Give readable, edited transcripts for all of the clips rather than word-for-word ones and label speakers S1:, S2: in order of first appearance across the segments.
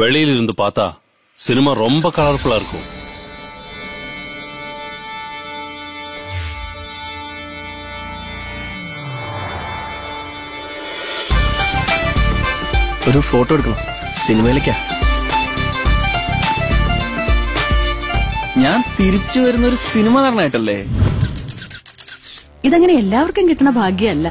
S1: வெளியில இருந்து பார்த்தா சினிமா ரொம்ப கலர்ஃபுல்லா இருக்கும்.
S2: ഒരു ഫോട്ടോ എടുക്കണം, സിനിമയിലേക്കാ. ഞാൻ തിരിച്ചു വരുന്ന ഒരു സിനിമ നടനായിട്ടല്ലേ.
S3: ഇതങ്ങനെ എല്ലാവർക്കും കിട്ടുന്ന ഭാഗ്യമല്ല.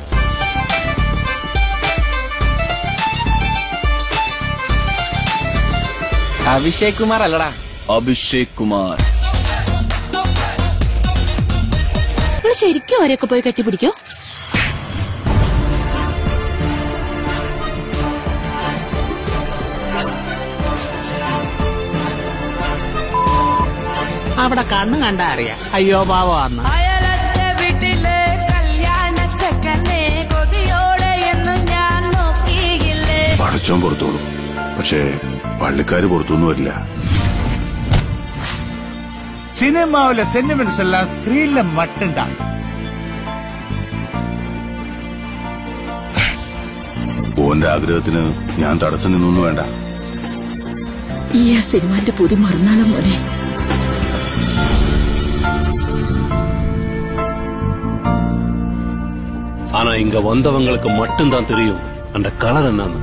S2: അഭിഷേക് കുമാർ അല്ലടാ, അഭിഷേക് കുമാർ.
S3: ശരിക്കും അവരെയൊക്കെ പോയി കെട്ടിപ്പിടിക്കോ?
S4: അവിടെ കണ്ണു കണ്ടാ അറിയാം അയ്യോ പാവന്ന്.
S5: വീട്ടിലെ കല്യാണ ചക്കനെ കൊതിയോടെ എന്നും ഞാൻ നോക്കിയില്ലേ.
S6: പടച്ചോൻ പുറത്തോളൂ, പക്ഷേ പള്ളിക്കാര് പുറത്തൊന്നും വരില്ല.
S7: സിനിമാവിലെ സെന്റിമെന്റ്സ് എല്ലാം സ്ക്രീനിലെ മട്ടുണ്ടാ.
S6: ഓന്റെ ആഗ്രഹത്തിന് ഞാൻ തടസ്സം നിന്നൊന്നും വേണ്ട.
S3: ഈ സിനിമാന്റെ പുതി മറന്നാലും മോനെ.
S1: ஆனா இங்க வந்தவங்களுக்கு மட்டும்தான் தெரியும் அந்த கலர் என்னன்னு.